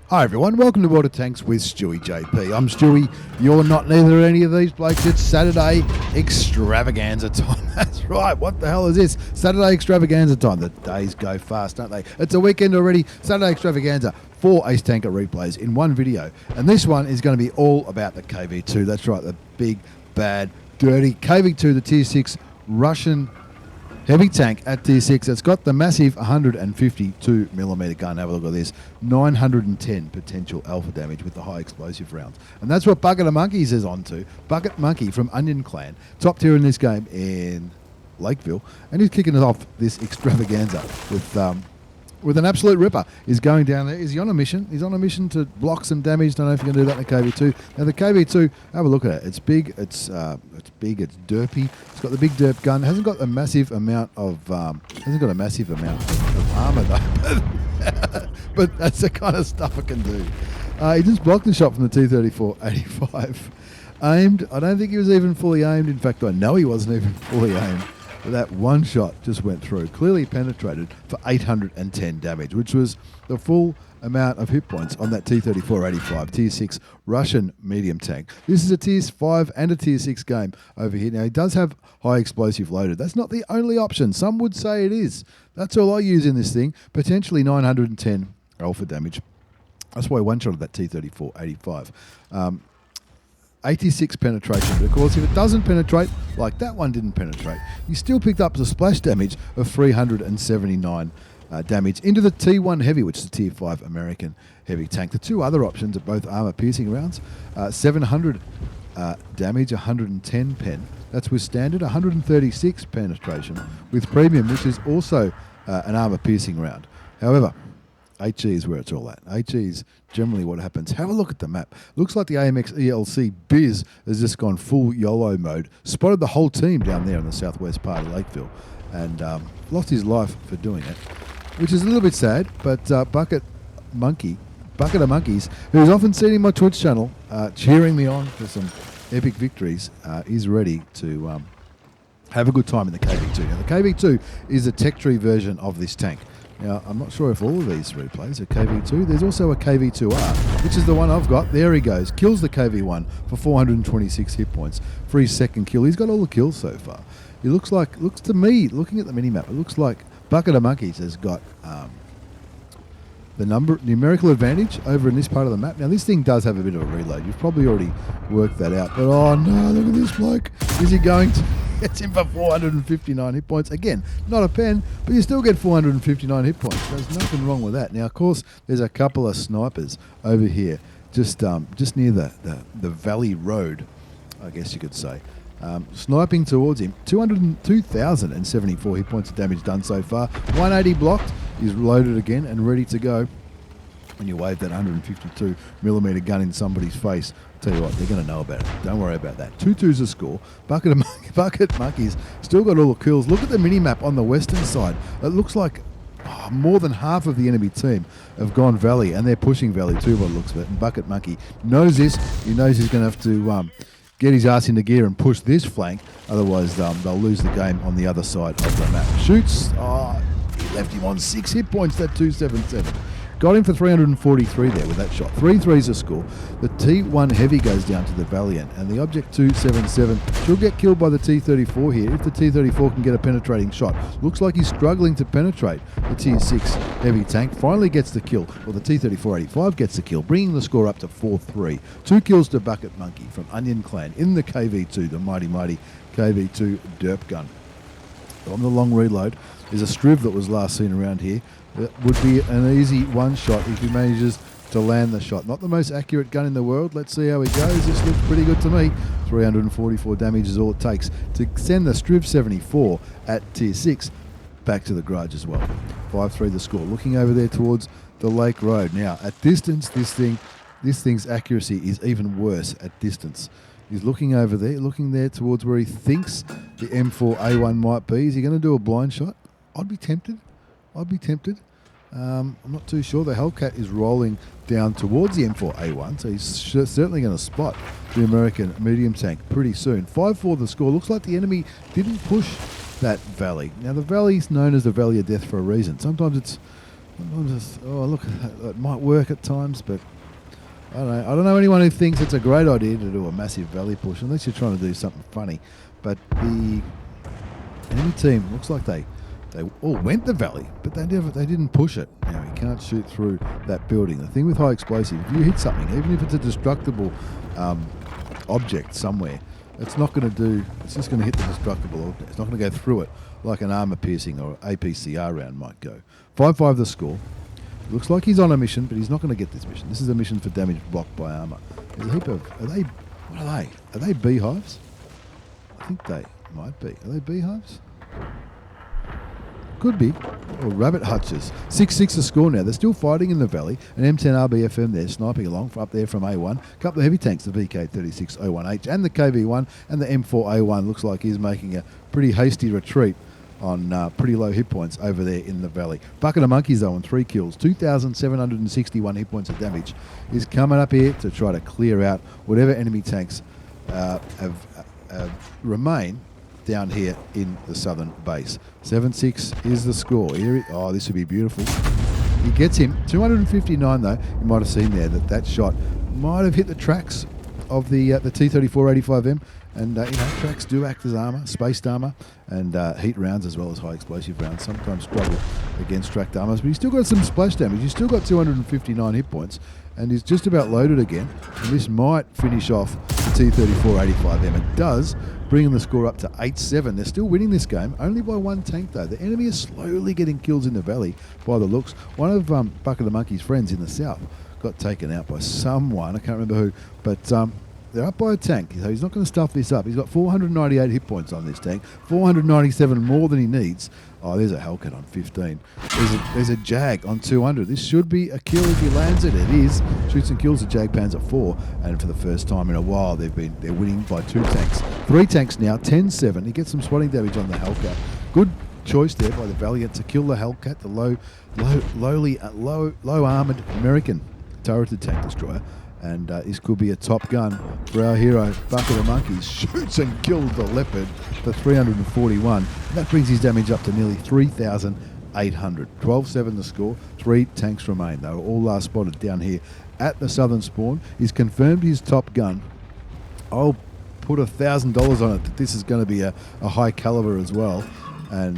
Hi everyone, welcome to World of Tanks with stewiejp. I'm Stewie, you're not neither of any of these blokes. It's Saturday extravaganza time. That's right, what the hell is this? Saturday extravaganza time. The days go fast, don't they? It's a weekend already. Saturday extravaganza, 4 Ace Tanker replays in one video. And this one is going to be all about the KV2. That's right, the big, bad, dirty KV2, the tier 6 Russian heavy tank at tier 6. It's got the massive 152mm gun. Have a look at this. 910 potential alpha damage with the high explosive rounds. And that's what Bucket of Monkeys is on to. Bucket Monkey from Onion Clan. Top tier in this game in Lakeville. And he's kicking it off this extravaganza with an absolute ripper. He's going down there. Is he on a mission? He's on a mission to block some damage. Don't know if you can do that in the KV2. Now the KV2, have a look at it. It's big. It's big. It's derpy. It's got the big derp gun. Hasn't got a massive amount of armor though. But that's the kind of stuff it can do. He just blocked the shot from the T-34-85. Aimed. I don't think he was even fully aimed. In fact, I know he wasn't even fully aimed. That one shot just went through, clearly penetrated for 810 damage, which was the full amount of hit points on that T-34-85 tier 6 Russian medium tank. This is a tier 5 and a tier 6 game over here. Now, he does have high explosive loaded. That's not the only option. Some would say it is. That's all I use in this thing. Potentially 910 alpha damage. That's why one shot of that T-34-85. 86 penetration, but of course if it doesn't penetrate, like that one didn't penetrate, you still picked up the splash damage of 379 damage into the T1 Heavy, which is the tier 5 American heavy tank. The two other options are both armor piercing rounds, 700 damage, 110 pen. That's with standard, 136 penetration with premium, which is also an armor piercing round. However, HE is where it's all at. HE is generally what happens. Have a look at the map. Looks like the AMX ELC Biz has just gone full YOLO mode. Spotted the whole team down there in the southwest part of Lakeville and lost his life for doing it, which is a little bit sad. But Bucket of Monkeys, who's often seen in my Twitch channel cheering me on for some epic victories, is ready to have a good time in the KV2. Now, the KV2 is a tech tree version of this tank. Now, I'm not sure if all of these replays are KV2. There's also a KV2R, which is the one I've got. There he goes. Kills the KV1 for 426 hit points for his second kill. He's got all the kills so far. He looks to me, looking at the minimap, it looks like Bucket of Monkeys has got the numerical advantage over in this part of the map. Now, this thing does have a bit of a reload. You've probably already worked that out. But, oh, no, look at this bloke. Is he going to... Gets him for 459 hit points. Again, not a pen, but you still get 459 hit points. There's nothing wrong with that. Now, of course, there's a couple of snipers over here, just near the Valley Road, I guess you could say. Sniping towards him. 2,074 hit points of damage done so far. 180 blocked. He's loaded again and ready to go. When you wave that 152mm gun in somebody's face, I'll tell you what, they're going to know about it. Don't worry about that. 2-2's a score. Bucket Monkeys still got all the kills. Look at the mini-map on the western side. It looks like more than half of the enemy team have gone Valley, and they're pushing Valley too by the looks of it. And Bucket Monkey knows this. He knows he's going to have to get his ass into gear and push this flank. Otherwise, they'll lose the game on the other side of the map. Shoots. Oh, he left him on 6 hit points, that 277. Got him for 343 there with that shot. 3-3's a score. The T1 Heavy goes down to the Valiant, and the Object 277 she'll get killed by the T-34 here if the T-34 can get a penetrating shot. Looks like he's struggling to penetrate the Tier 6 Heavy tank. Finally gets the kill. Well, the T-34-85 gets the kill, bringing the score up to 4-3. 2 kills to Bucket Monkey from Onion Clan in the KV2, the mighty KV2 derp gun. On the long reload is a Striv that was last seen around here. It would be an easy one shot if he manages to land the shot. Not the most accurate gun in the world. Let's see how he goes. This looks pretty good to me. 344 damage is all it takes to send the Striv 74 at tier 6 back to the garage as well. 5-3 the score. Looking over there towards the Lake Road. Now, at distance, this thing's accuracy is even worse at distance. He's looking over there, looking there towards where he thinks the M4A1 might be. Is he going to do a blind shot? I'd be tempted. I'm not too sure. The Hellcat is rolling down towards the M4A1, so he's certainly going to spot the American medium tank pretty soon. 5-4 the score. Looks like the enemy didn't push that valley. Now, the valley is known as the Valley of Death for a reason. Sometimes it's Oh, look, that might work at times, but I don't know. I don't know anyone who thinks it's a great idea to do a massive valley push, unless you're trying to do something funny. But the enemy team looks like they all went the valley, but they didn't push it. Now, you can't shoot through that building. The thing with high explosive, if you hit something, even if it's a destructible object somewhere, it's not going to do. It's just going to hit the destructible object. It's not going to go through it like an armor piercing or APCR round might go. 5-5 the score. Looks like he's on a mission, but he's not going to get this mission. This is a mission for damage blocked by armor. There's a heap of. What are they? Are they beehives? I think they might be. Are they beehives? Could be. Or rabbit hutches. 6-6 the score now. They're still fighting in the valley. An M10 RBFM there sniping along up there from A1. A couple of heavy tanks, the VK3601H and the KV1 and the M4A1. Looks like he's making a pretty hasty retreat on pretty low hit points over there in the valley. Bucket of Monkeys though on 3 kills. 2,761 hit points of damage. Is coming up here to try to clear out whatever enemy tanks remain down here in the southern base. 7-6 is the score. Here, oh, this would be beautiful. He gets him. 259 though. You might have seen there that shot might have hit the tracks of the T-3485M. And, tracks do act as armour, spaced armour, and heat rounds as well as high explosive rounds sometimes struggle against tracked armours. But he's still got some splash damage. He's still got 259 hit points, and he's just about loaded again. And this might finish off the T-3485M. It does, bringing the score up to 8-7. They're still winning this game, only by 1 tank though. The enemy is slowly getting kills in the valley by the looks. One of Bucket the Monkey's friends in the south got taken out by someone, I can't remember who, but they're up by a tank, so he's not going to stuff this up. He's got 498 hit points on this tank, 497 more than he needs. Oh, there's a Hellcat on 15. There's a Jag on 200. This should be a kill if he lands it. It is. Shoots and kills the Jag Panzer 4, and for the first time in a while, they're winning by 2 tanks. 3 tanks now, 10-7. He gets some swatting damage on the Hellcat. Good choice there by the Valiant to kill the Hellcat, the low armored American turreted tank destroyer. And this could be a top gun for our hero, Bucket of Monkeys. Shoots and kills the Leopard for 341. That brings his damage up to nearly 3,800. 12-7 the score. 3 tanks remain. They were all spotted down here at the southern spawn. He's confirmed his top gun. I'll put $1,000 on it that this is going to be a high caliber as well. And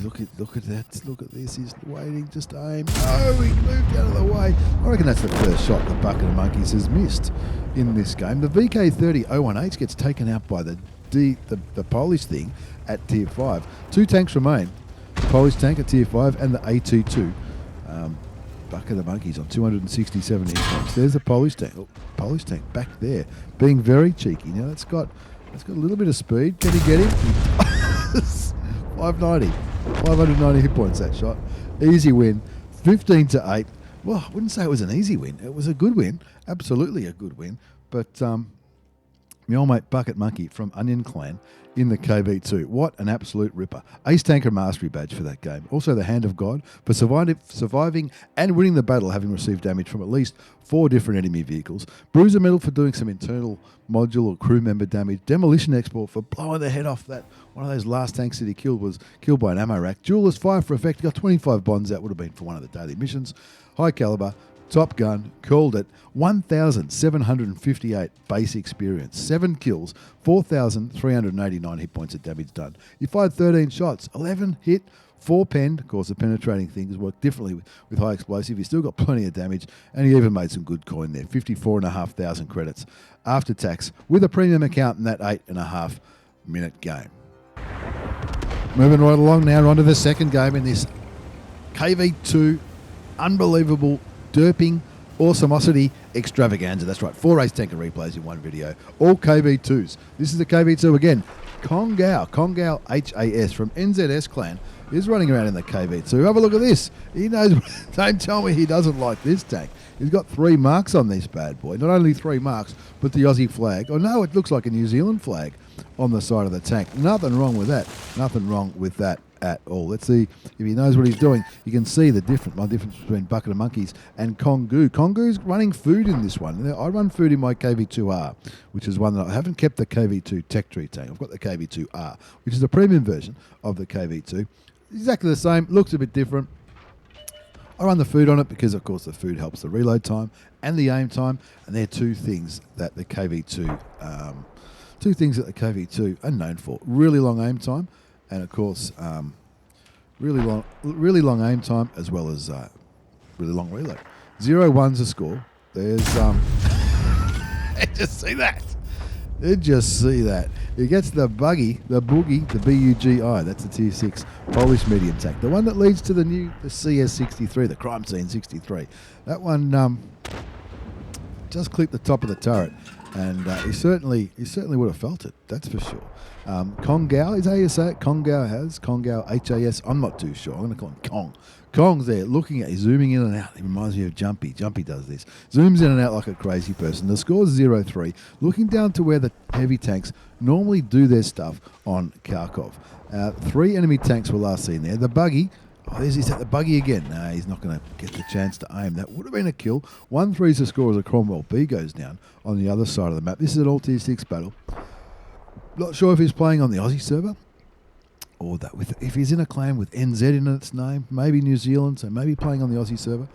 look at that! Look at this! He's waiting, just aim. Oh, he moved out of the way. I reckon that's the first shot the Bucket of Monkeys has missed in this game. The VK3001H gets taken out by the Polish thing at tier 5. 2 tanks remain: the Polish tank at tier 5 and the A22. Bucket of Monkeys on 267 hit points. There's the Polish tank. Oh, Polish tank back there, being very cheeky. Now it's got a little bit of speed. Can he get him? 590 hit points that shot. Easy win. 15-8. Well, I wouldn't say it was an easy win. It was a good win. Absolutely a good win. But my old mate Bucket Monkey from Onion Clan in the KV2. What an absolute ripper. Ace Tanker Mastery Badge for that game. Also the Hand of God for surviving and winning the battle, having received damage from at least 4 different enemy vehicles. Bruiser Medal for doing some internal module or crew member damage. Demolition Export for blowing the head off that. One of those last tanks that he killed was killed by an ammo rack. Duelist Fire for effect. He got 25 bonds. That would have been for one of the daily missions. High caliber. Top gun, called it. 1,758 base experience, 7 kills, 4,389 hit points of damage done. You fired 13 shots, 11 hit, 4 penned. Of course, the penetrating things work differently with high explosive. You still got plenty of damage, and he even made some good coin there. 54,500 credits after tax with a premium account in that 8.5 minute game. Moving right along now, on to the second game in this KV2 unbelievable derping Awesomoicity extravaganza. That's right, 4 race tanker replays in one video. All KV2s. This is the KV2 again. Komogou HAS from NZS Clan is running around in the KV2. Have a look at this. He knows. Don't tell me he doesn't like this tank. He's got 3 marks on this bad boy. Not only 3 marks, but the Aussie flag. Oh no, it looks like a New Zealand flag on the side of the tank. Nothing wrong with that. Nothing wrong with that at all. Let's see if he knows what he's doing. You can see the difference between Bucket of Monkeys and komogou. Komogou's running food in this one. I run food in my KV2R, which is one that I haven't kept the KV2 Tech Tree tank. I've got the KV2R, which is a premium version of the KV2. Exactly the same, looks a bit different. I run the food on it because, of course, the food helps the reload time and the aim time, and they're two things that the KV2 are known for: really long aim time, and of course, really long aim time, as well as really long reload. 0-1's a score. There's just see that. Just see that. It gets the boogie, the BUGI. That's the Tier 6 Polish medium tank. The one that leads to the CS63, the Crime Scene 63. That one just clipped the top of the turret, and he certainly would have felt it. That's for sure. Komogou is how you say it. Komogou HAS. I'm not too sure. I'm going to call him Kong. Kong's there looking at, he's zooming in and out. He reminds me of Jumpy. Jumpy does this. Zooms in and out like a crazy person. The score's 0-3. Looking down to where the heavy tanks normally do their stuff on Kharkov. 3 enemy tanks were last seen there. The buggy. Oh, he's at the buggy again. No, he's not going to get the chance to aim. That would have been a kill. 1-3's the score as a Cromwell B goes down on the other side of the map. This is an all Tier 6 battle. Not sure if he's playing on the Aussie server, or that if he's in a clan with NZ in its name, maybe New Zealand, so maybe playing on the Aussie server,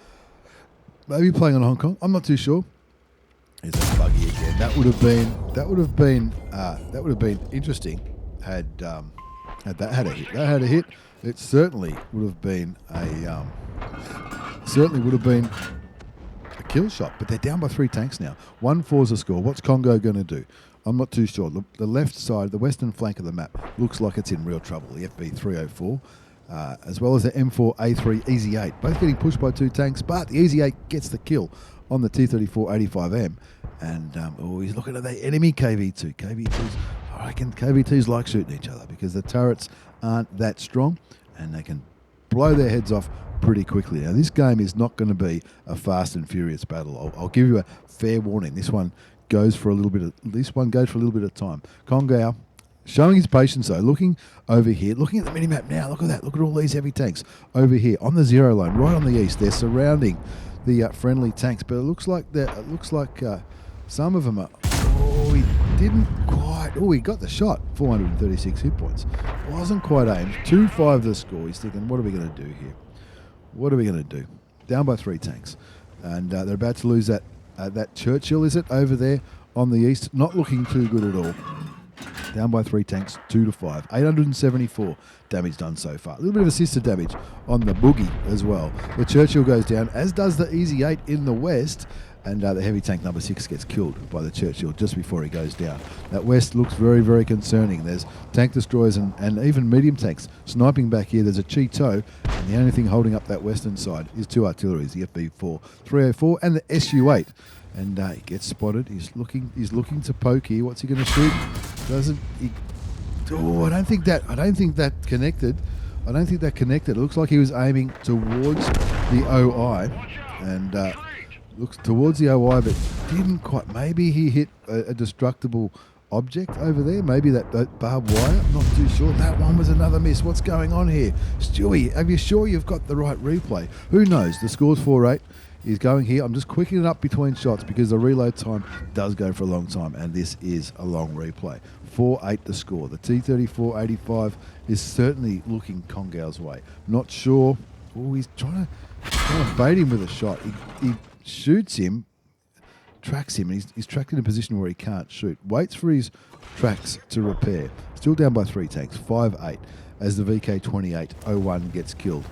maybe playing on Hong Kong. I'm not too sure. Here's a buggy again. That would have been interesting had that had a hit. That had a hit. It certainly would have been a kill shot. But they're down by 3 tanks now. 1-4's the score. What's Congo going to do? I'm not too sure. The left side, the western flank of the map, looks like it's in real trouble. The FB304, as well as the M4A3 Easy 8, both getting pushed by 2 tanks, but the Easy 8 gets the kill on the T-34-85M. And he's looking at the enemy KV2. I reckon KV2s like shooting each other because the turrets aren't that strong and they can blow their heads off pretty quickly. Now, this game is not going to be a fast and furious battle. I'll give you a fair warning. This one goes for a little bit of time. Komogou showing his patience though, looking over here, looking at the minimap now. Look at that. Look at all these heavy tanks over here on the 0 line, right on the east. They're surrounding the friendly tanks, but it looks like some of them are. Oh, he didn't quite. Oh, he got the shot. 436 hit points. Wasn't quite aimed. 2-5 the score. He's thinking, what are we going to do here? What are we going to do? Down by 3 tanks, and they're about to lose that. That Churchill, is it, over there on the east? Not looking too good at all. Down by 3 tanks, 2-5. 874 damage done so far. A little bit of assisted damage on the boogie as well. The Churchill goes down, as does the Easy 8 in the west. And the heavy tank number 6 gets killed by the Churchill just before he goes down. That west looks very, very concerning. There's tank destroyers and even medium tanks sniping back here. There's a Cheeto, and the only thing holding up that western side is 2 artilleries, the FB4 304 and the SU8. And he gets spotted. He's looking to poke here. What's he going to shoot? Doesn't he? Oh, I don't think that connected. I don't think that connected. It looks like he was aiming towards the OI, and looks towards the OI, but didn't quite. Maybe he hit a destructible object over there. Maybe that barbed wire. I'm not too sure. That one was another miss. What's going on here? Stewie, are you sure you've got the right replay? Who knows? The score's 4-8. He's going here. I'm just quickening it up between shots because the reload time does go for a long time, and this is a long replay. 4-8 the score. The T-34-85 is certainly looking Komogou's way. Not sure. Oh, he's trying to bait him with a shot. He shoots him, tracks him, and he's tracked in a position where he can't shoot. Waits for his tracks to repair. Still down by 3 tanks. 5-8 as the VK-28-01 gets killed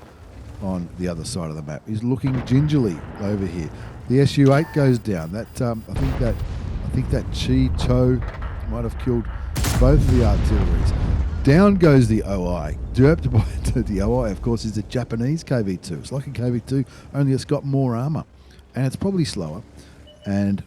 on the other side of the map. He's looking gingerly over here. The SU-8 goes down. That I think that Cheeto might have killed both of the artilleries. Down goes the OI. Derped by the OI, of course, is the Japanese KV2. It's like a KV2, only it's got more armor, and it's probably slower, and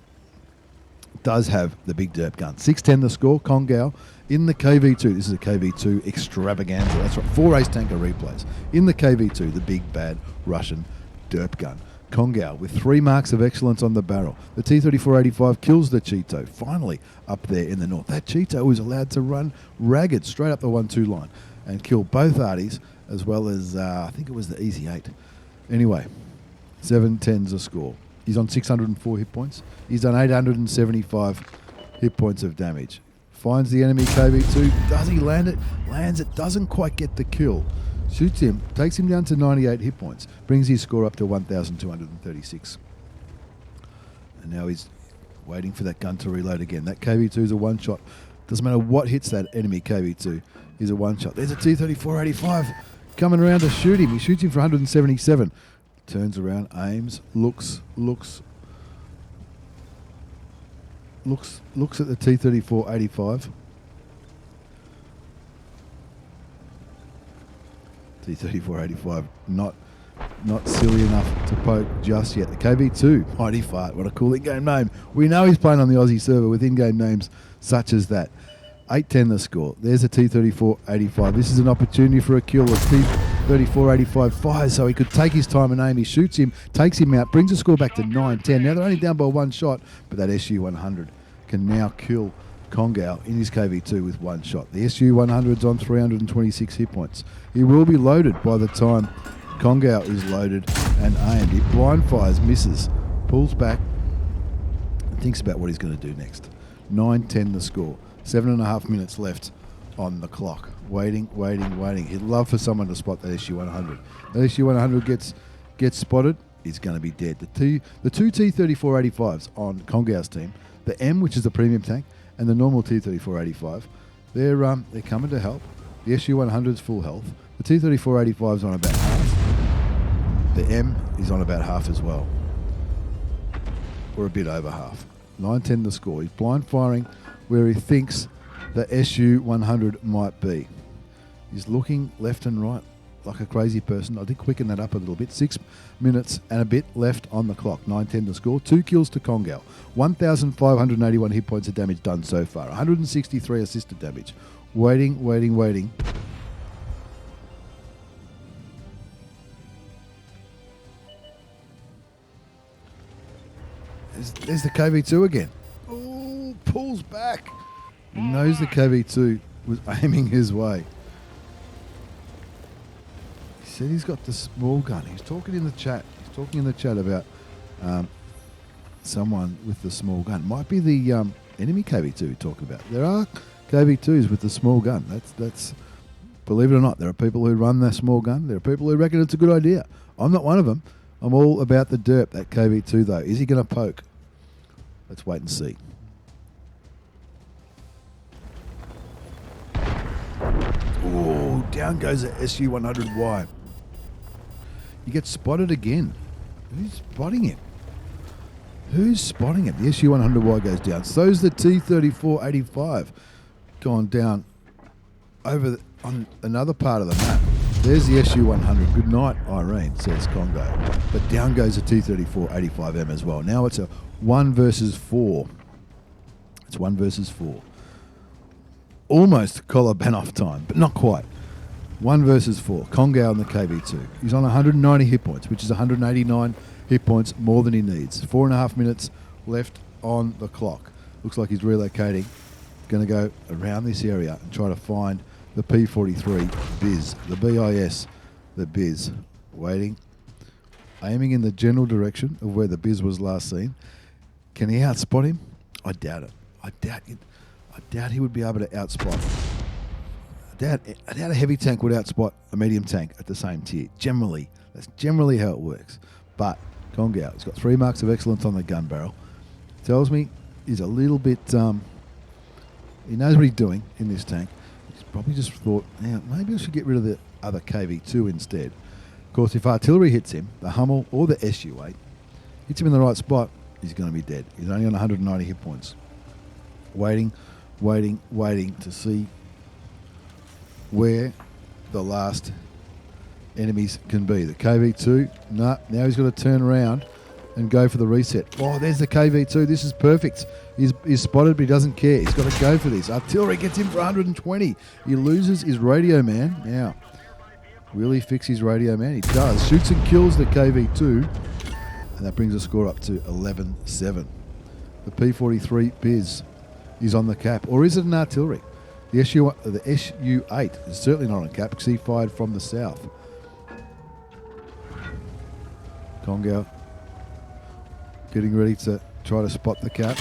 does have the big derp gun. 6-10 the score. Komogou in the KV2. This is a KV2 extravaganza. That's right. 4 ace tanker replays. In the KV2, the big bad Russian derp gun. Komogou with 3 marks of excellence on the barrel. The T-34-85 kills the Cheeto, finally up there in the north. That Cheeto was allowed to run ragged straight up the 1-2 line and kill both arties, as well as, I think it was the Easy 8. Anyway, 7-10's a score. He's on 604 hit points. He's done 875 hit points of damage. Finds the enemy KV2. Does he land it? Lands it. Doesn't quite get the kill. shoots him, takes him down to 98 hit points, brings his score up to 1,236. And now he's waiting for that gun to reload again. That KV2 is a one-shot. Doesn't matter what hits that enemy KV2, he's a one-shot. There's a T-34-85 coming around to shoot him. He shoots him for 177. Turns around, aims, looks at the T-34-85. T-34-85 not silly enough to poke just yet. The KV2, mighty fart, what a cool in-game name. We know he's playing on the Aussie server with in-game names such as that. 8-10 the score. There's a T-34-85. This is an opportunity for a kill. The T-34-85 fires so he could take his time and aim. He shoots him, takes him out, brings the score back to 9-10. Now they're only down by one shot, but that SU-100 can now kill komogou in his KV2 with one shot. The SU-100's on 326 hit points. He will be loaded by the time komogou is loaded and aimed. He blind fires, misses, pulls back, and thinks about what he's going to do next. 9-10 the score. 7.5 minutes left on the clock. Waiting. He'd love for someone to spot that SU-100. That SU-100 gets spotted, he's going to be dead. The two T-34-85s on komogou's team, the M, which is the premium tank, and the normal T-34-85, they're coming to help. The SU-100's full health. The T-34-85's on about half. The M is on about half as well, or a bit over half. 9-10 the score. He's blind firing where he thinks the SU-100 might be. He's looking left and right like a crazy person. I did quicken that up a little bit. 6 minutes and a bit left on the clock. 9-10 the score. 2 kills to komogou. 1,581 hit points of damage done so far. 163 assisted damage. Waiting. There's the KV2 again. Oh, pulls back. He knows the KV2 was aiming his way. He said he's got the small gun. He's talking in the chat. He's talking in the chat about someone with the small gun. Might be the enemy KV2 he's talking about. There are KV2s with the small gun. That's believe it or not, there are people who run that small gun. There are people who reckon it's a good idea. I'm not one of them. I'm all about the derp, that KV2 though. Is he going to poke? Let's wait and see. Oh, down goes the SU-100Y. He gets spotted again. Who's spotting him? The SU-100Y goes down. So's the T-34-85. Gone down over on another part of the map. There's the SU-100. Good night, Irene, says komogou. But down goes the T-34-85M as well. Now it's a 1 versus 4. It's 1 versus 4. Almost collar ban off time, but not quite. 1 versus 4. komogou on the KV2. He's on 190 hit points, which is 189 hit points more than he needs. 4.5 minutes left on the clock. Looks like he's relocating. Going to go around this area and try to find the P-43 Biz, the BIS, the Biz. Waiting, aiming in the general direction of where the Biz was last seen. Can he outspot him? I doubt it. I doubt he would be able to outspot. I doubt a heavy tank would outspot a medium tank at the same tier. Generally, that's generally how it works. But komogou, he's got 3 marks of excellence on the gun barrel. Tells me he's a little bit. He knows what he's doing in this tank. He's probably just thought, yeah, maybe I should get rid of the other KV2 instead. Of course, if artillery hits him, the Hummel or the SU-8 hits him in the right spot, he's going to be dead. He's only on 190 hit points. Waiting to see where the last enemies can be. The KV2, nah, now he's got to turn around and go for the reset. Oh, there's the KV2. This is perfect. He's spotted, but he doesn't care. He's got to go for this. Artillery gets him for 120. He loses his radio man. Now, will he fix his radio man? He does. Shoots and kills the KV2, and that brings the score up to 11-7. The P-43 Biz is on the cap, or is it an artillery? The SU-8 is certainly not on cap because he fired from the south. komogou getting ready to try to spot the cap.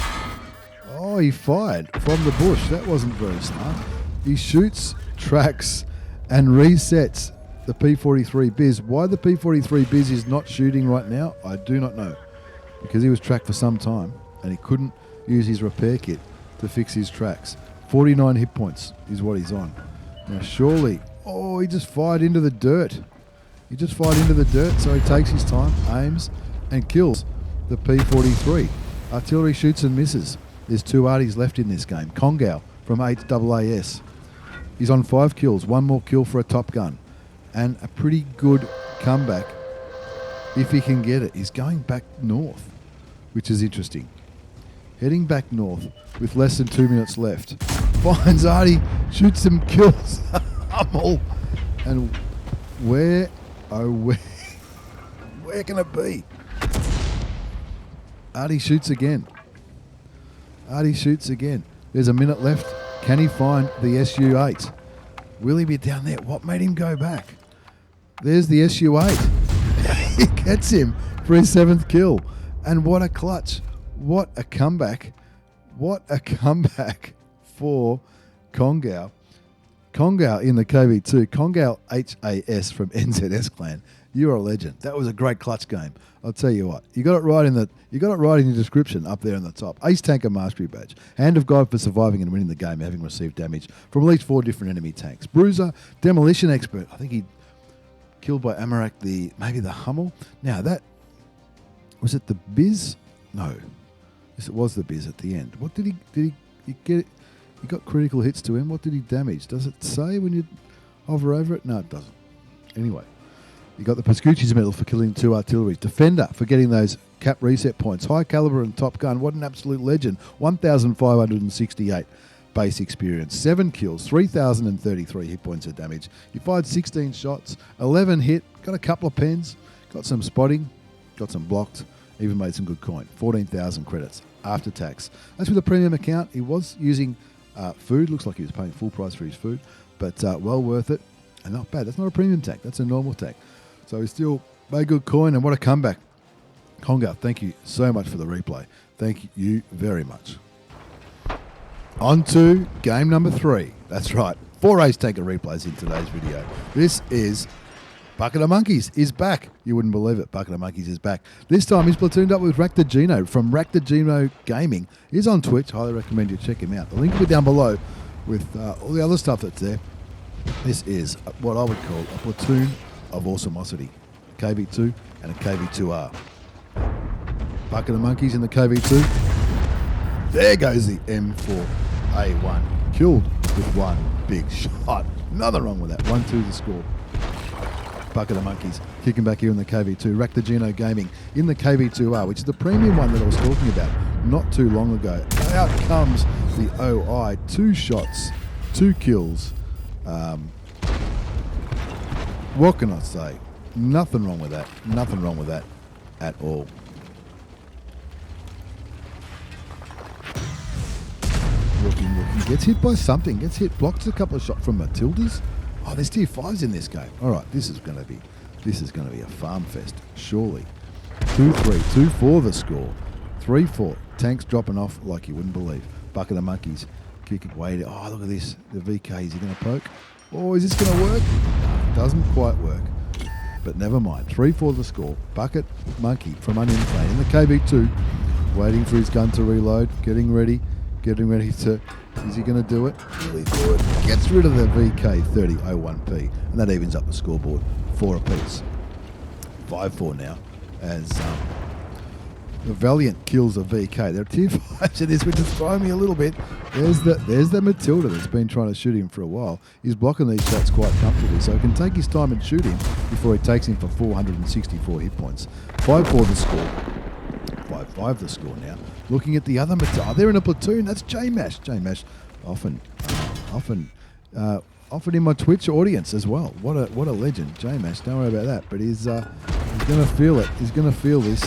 Oh, he fired from the bush. That wasn't very smart. He shoots, tracks, and resets the P43 Biz. Why the P43 Biz is not shooting right now, I do not know. Because he was tracked for some time and he couldn't use his repair kit to fix his tracks. 49 hit points is what he's on. Now surely, oh, he just fired into the dirt. He just fired into the dirt, so he takes his time, aims, and kills the P43. Artillery shoots and misses. There's 2 arties left in this game. Komogou from HAAS. He's on 5 kills, 1 more kill for a Top Gun. And a pretty good comeback if he can get it. He's going back north, which is interesting. Heading back north with less than 2 minutes left. Finds Artie, shoots some kills. Hummel. And where can it be? Artie shoots again. Artie shoots again. There's a minute left. Can he find the SU-8? Will he be down there? What made him go back? There's the SU-8. He gets him for his 7th kill. And what a clutch. What a comeback. What a comeback for Komogou. Komogou in the KV2. Komogou HAS from NZS Clan. You're a legend. That was a great clutch game. I'll tell you what. You got it right in the description up there in the top. Ace Tanker Mastery Badge. Hand of God for surviving and winning the game, having received damage from at least 4 different enemy tanks. Bruiser, Demolition Expert. I think he killed by Amarak maybe the Hummel. Now that was it the Biz? No. Yes, it was the Biz at the end. What did he get? He got critical hits to him. What did he damage? Does it say when you hover over it? No, it doesn't. Anyway. You got the Pascucci's medal for killing 2 artilleries. Defender for getting those cap reset points. High caliber and Top Gun. What an absolute legend. 1,568 base experience. 7 kills. 3,033 hit points of damage. He fired 16 shots. 11 hit. Got a couple of pens. Got some spotting. Got some blocked. Even made some good coin. 14,000 credits after tax. That's with a premium account. He was using food. Looks like he was paying full price for his food. But well worth it. And not bad. That's not a premium tag. That's a normal tag. So he still made good coin, and what a comeback. Komogou, thank you so much for the replay. Thank you very much. On to game number 3. That's right. 4 Ace Tanker replays in today's video. This is Bucket of Monkeys is back. You wouldn't believe it. Bucket of Monkeys is back. This time he's platooned up with Rakta from Rakta Gaming. He's on Twitch. Highly recommend you check him out. The link will be down below with all the other stuff that's there. This is what I would call a platoon of Awesomoicity, a KV2 and a KV2R. Bucket of Monkeys in the KV2. There goes the M4A1. Killed with 1 big shot. Nothing wrong with that. 1-2 the score. Bucket of Monkeys kicking back here in the KV2. Rakta Gaming in the KV2R, which is the premium one that I was talking about not too long ago. Out comes the OI. 2 shots, 2 kills. What can I say? Nothing wrong with that. Nothing wrong with that at all. Looking. Gets hit by something. Gets hit. Blocks a couple of shots from Matildas. Oh, there's tier 5s in this game. All right, this is going to be a farm fest, surely. 2-3, 2-4 the score. 3-4. Tanks dropping off like you wouldn't believe. Bucket of Monkeys kicking way. Oh, look at this. The VK, is he going to poke? Oh, is this going to work? No, it doesn't quite work. But never mind. 3-4 the score. Bucket Monkey from Onion Plane in the KV2. Waiting for his gun to reload. Getting ready to... Is he going to do it? Will he do it? Gets rid of the VK3001P. And that evens up the scoreboard. 4 apiece. 5-4 now. As the Valiant kills a VK. There are tier 5s in this, which is throwing me a little bit. There's the Matilda that's been trying to shoot him for a while. He's blocking these shots quite comfortably, so he can take his time and shoot him before he takes him for 464 hit points. 5-4 the score. 5-5 the score now. Looking at the other Matilda. They're in a platoon. That's J-Mash. J-Mash often in my Twitch audience as well. What a legend. J-Mash, don't worry about that. But he's going to feel it. He's going to feel this.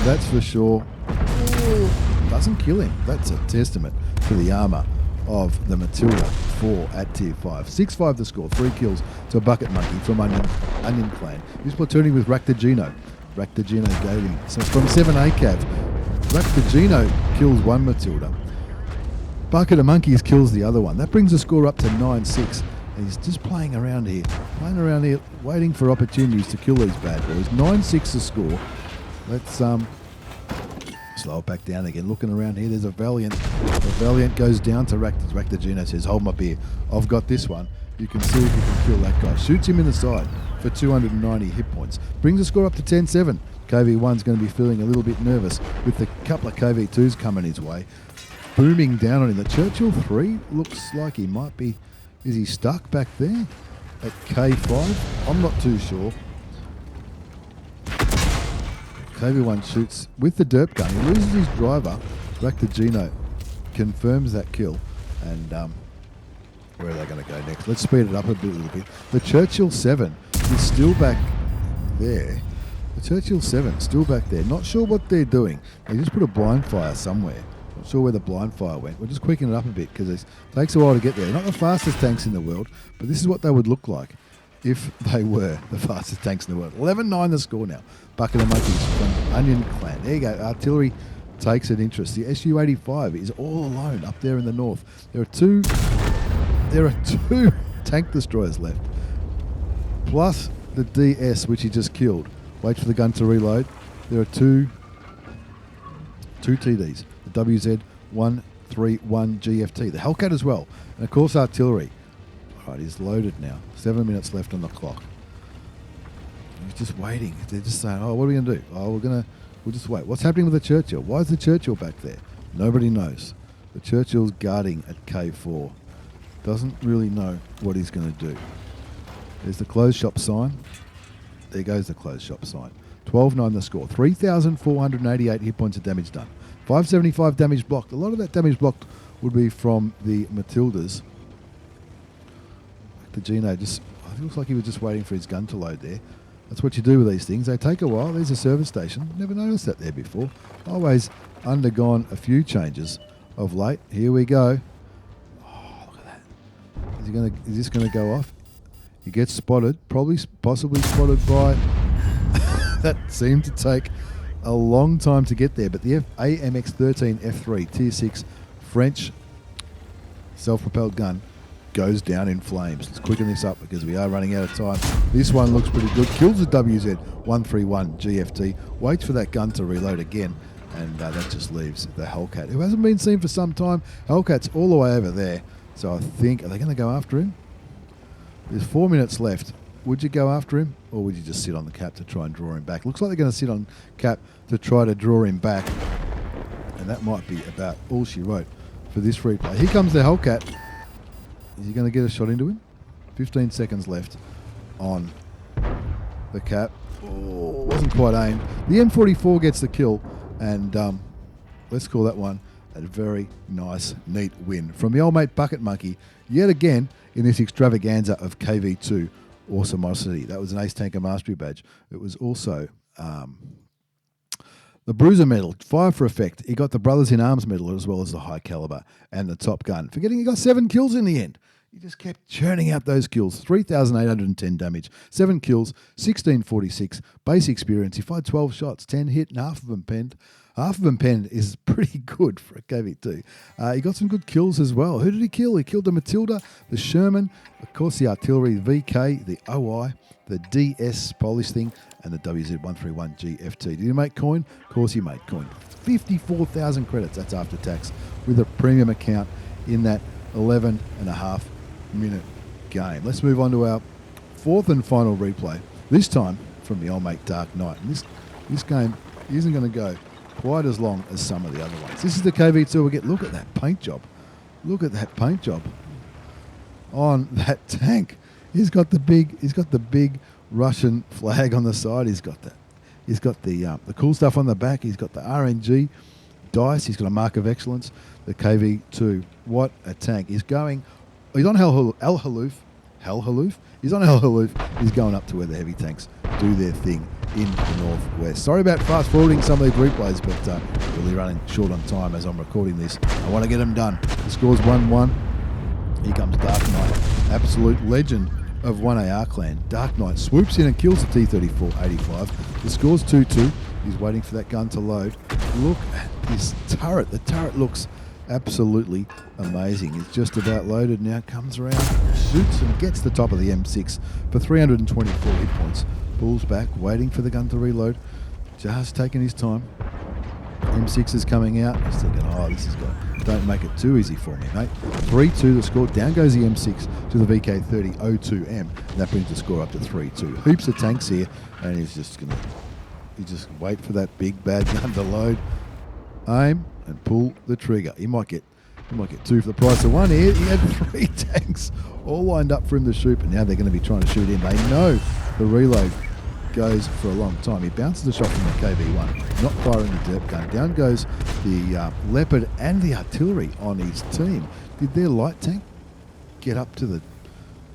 That's for sure. Ooh, doesn't kill him. That's a testament to the armour of the Matilda 4 at tier 5. 6-5 the score. 3 kills to a Bucket Monkey from Onion Clan. He's platooning with Rakta Gaming. So from 7A Cav, Rakta kills 1 Matilda. Bucket of Monkeys kills the other one. That brings the score up to 9-6. And he's just playing around here, waiting for opportunities to kill these bad boys. 9-6 the score. Let's slow it back down again. Looking around here, there's a Valiant. The Valiant goes down to Raktajino, says, hold my beer. I've got this one. You can see if you can kill that guy. Shoots him in the side for 290 hit points. Brings the score up to 10-7. KV1's going to be feeling a little bit nervous with a couple of KV2s coming his way. Booming down on him. The Churchill 3 looks like he might be... Is he stuck back there at K5? I'm not too sure. KV1 shoots with the derp gun. He loses his driver. Raktajino confirms that kill. And where are they going to go next? Let's speed it up a little bit. The Churchill 7 is still back there. The Churchill 7 still back there. Not sure what they're doing. They just put a blind fire somewhere. Not sure where the blind fire went. We're just quickening it up a bit because it takes a while to get there. Not the fastest tanks in the world, but this is what they would look like if they were the fastest tanks in the world. 11-9 the score now. Bucket of monkeys from Onion Clan. There you go. Artillery takes an interest. The Su-85 is all alone up there in the north. There are two tank destroyers left, plus the DS, which he just killed. Wait for the gun to reload. There are two TDs. The WZ-131 GFT. The Hellcat as well. And of course artillery. All right, he's loaded now. 7 minutes left on the clock. He's just waiting. They're just saying, oh, what are we going to do? Oh, we'll just wait. What's happening with the Churchill? Why is the Churchill back there? Nobody knows. The Churchill's guarding at K4. Doesn't really know what he's going to do. There's the closed shop sign. There goes the closed shop sign. 12-9 the score. 3,488 hit points of damage done. 575 damage blocked. A lot of that damage blocked would be from the Matildas. The Gino just, it looks like he was just waiting for his gun to load there. That's what you do with these things. They take a while. There's a service station. Never noticed that there before. Always undergone a few changes of late. Here we go. Oh, look at that. Is this gonna go off? He gets spotted. Possibly spotted by... that seemed to take a long time to get there, but the AMX-13 F3 Tier 6 French self-propelled gun goes down in flames. Let's quicken this up because we are running out of time. This one looks pretty good. Kills the WZ-131 GFT. Waits for that gun to reload again, and that just leaves the Hellcat, who hasn't been seen for some time. Hellcat's all the way over there, so I think, are they going to go after him? There's 4 minutes left. Would you go after him, or would you just sit on the cap to try and draw him back? Looks like they're going to sit on cap to try to draw him back, and that might be about all she wrote for this replay. Here comes the Hellcat. Is he going to get a shot into him? 15 seconds left on the cap. Oh, wasn't quite aimed. The M44 gets the kill, and let's call that one a very nice, neat win from the old mate Bucket Monkey, yet again in this extravaganza of KV2 Awesomoicity. That was an Ace Tanker Mastery badge. It was also the Bruiser medal, fire for effect. He got the Brothers in Arms medal as well as the High Caliber and the Top Gun. Forgetting he got 7 kills in the end. He just kept churning out those kills. 3,810 damage, 7 kills, 1646 base experience. He fired 12 shots, 10 hit, and half of them penned. Half of them penned is pretty good for a KV2. He got some good kills as well. Who did he kill? He killed the Matilda, the Sherman, of course the artillery, the VK, the OI, the DS Polish thing, and the WZ-131 GFT. Did he make coin? Of course he made coin. 54,000 credits, that's after tax, with a premium account in that 11.5 minute game. Let's move on to our fourth and final replay, this time from the old mate Dark Knight. And this game isn't going to go quite as long as some of the other ones. This is the KV2 we get. Look at that paint job. Look at that paint job on that tank. He's got the big Russian flag on the side. He's got the cool stuff on the back. He's got the RNG dice. He's got a mark of excellence. The KV2. What a tank. He's on Hell Haloof. He's on Hell Haloof. He's going up to where the heavy tanks do their thing in the northwest. Sorry about fast forwarding some of these replays, but really running short on time as I'm recording this. I want to get them done. The score's 1-1. Here comes Dark Knight, absolute legend of 1AR clan. Dark Knight swoops in and kills the T-34-85. The score's 2-2. He's waiting for that gun to load. Look at this turret. The turret looks Absolutely amazing. It's just about loaded now, comes around, shoots and gets the top of the M6 for 324 hit points. Pulls back, waiting for the gun to reload. Just taking his time. M6 is coming out. He's thinking, oh, this is good. Don't make it too easy for me, mate. 3-2 the score. Down goes the M6 to the VK30 O2M. And that brings the score up to 3-2. Heaps of tanks here, and he's just going to just wait for that big bad gun to load. Aim and pull the trigger. He might get two for the price of one here. He had 3 tanks all lined up for him to shoot, but now they're going to be trying to shoot him. They know the reload goes for a long time. He bounces the shot from the KV1, not firing the derp gun. Down goes the Leopard and the artillery on his team. Did their light tank get up to the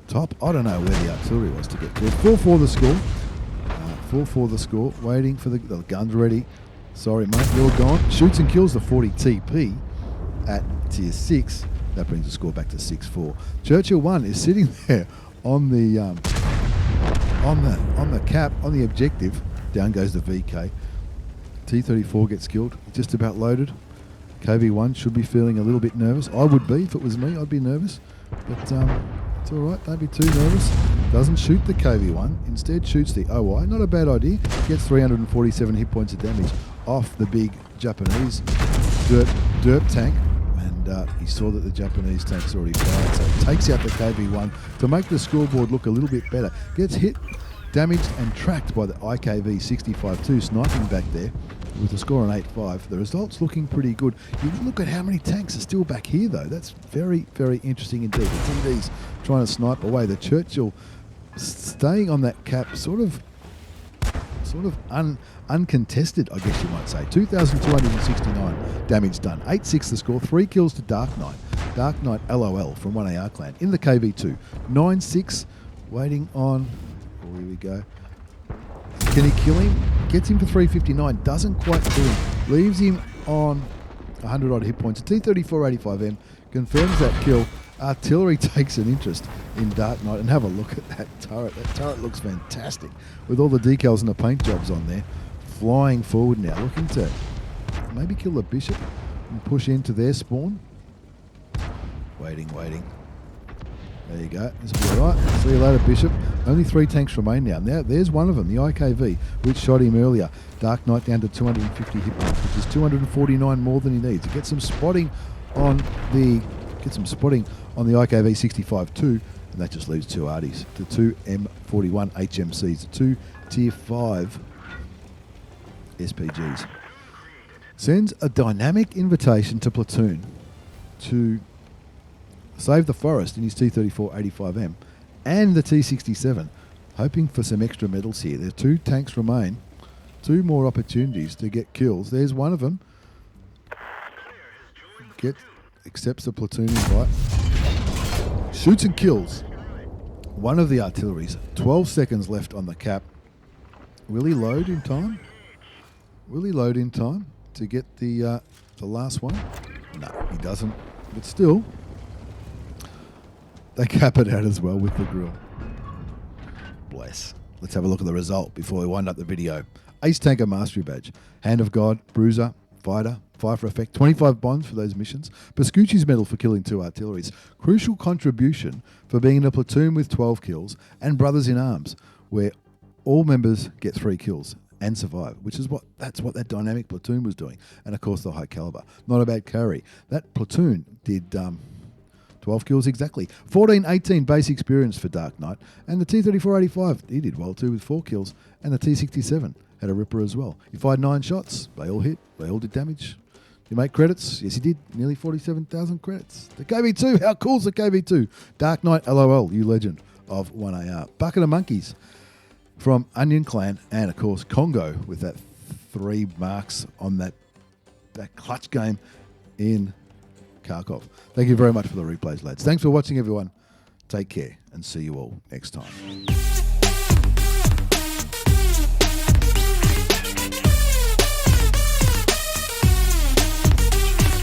top? I don't know where the artillery was to get to it. 4-4 the score. 4-4 the score. Waiting for the gun's ready. Sorry, mate, you're gone. Shoots and kills the 40 TP at tier 6. That brings the score back to 6-4. Churchill 1 is sitting there on the cap, on the objective. Down goes the VK. T34 gets killed. Just about loaded. KV1 should be feeling a little bit nervous. I would be if it was me. I'd be nervous. But it's all right. Don't be too nervous. Doesn't shoot the KV1. Instead shoots the OI. Not a bad idea. Gets 347 hit points of damage off the big Japanese derp tank. And he saw that the Japanese tank's already fired, so takes out the KV1 to make the scoreboard look a little bit better. Gets hit, damaged and tracked by the IKV 65-2 sniping back there with a score on 8-5. The results looking pretty good. You look at how many tanks are still back here though. That's very, very interesting indeed. The TV's trying to snipe away. The Churchill staying on that cap, sort of uncontested, I guess you might say. 2,269 damage done. 8-6 the score. 3 kills to Dark Knight. Dark Knight LOL from 1AR clan in the KV2. 9-6 waiting on... Oh, here we go. Can he kill him? Gets him for 359. Doesn't quite kill him. Leaves him on 100 odd hit points. T34 85M confirms that kill. Artillery takes an interest in Dark Knight, and have a look at that turret. That turret looks fantastic with all the decals and the paint jobs on there. Flying forward now, looking to maybe kill the Bishop and push into their spawn. Waiting. There you go. This will be all right. See you later, Bishop. Only 3 tanks remain now. Now, there's one of them, the IKV, which shot him earlier. Dark Knight down to 250 hit points, which is 249 more than he needs. He gets some spotting on the IKV 65-2, and that just leaves 2 arties, the 2 M41 HMCs, the 2 tier 5 SPGs. Sends a dynamic invitation to Platoon to save the forest in his T34 85M and the T67, hoping for some extra medals here. There are 2 tanks remain, 2 more opportunities to get kills. There's one of them. Accepts the platoon invite. Shoots and kills one of the artilleries. 12 seconds left on the cap. Will he load in time? Will he load in time to get the last one? No, he doesn't. But still, they cap it out as well with the grill. Bless. Let's have a look at the result before we wind up the video. Ace Tanker Mastery Badge. Hand of God, Bruiser, Fighter, Fire for Effect, 25 bonds for those missions. Pascucci's medal for killing 2 artilleries. Crucial contribution for being in a platoon with 12 kills. And Brothers in Arms, where all members get 3 kills and survive, which is that's what that dynamic platoon was doing. And of course the high caliber. Not a bad carry. That platoon did 12 kills exactly. 14-18 base experience for Dark Knight. And the T34-85, he did well too with 4 kills. And the T67 had a ripper as well. He fired 9 shots. They all hit. They all did damage. You make credits? Yes, he did. Nearly 47,000 credits. The KV2, how cool's the KV2? Dark Knight LOL, you legend of 1AR. Bucket of Monkeys from Onion Clan, and of course Congo with that 3 marks on that clutch game in Kharkov. Thank you very much for the replays, lads. Thanks for watching, everyone. Take care and see you all next time.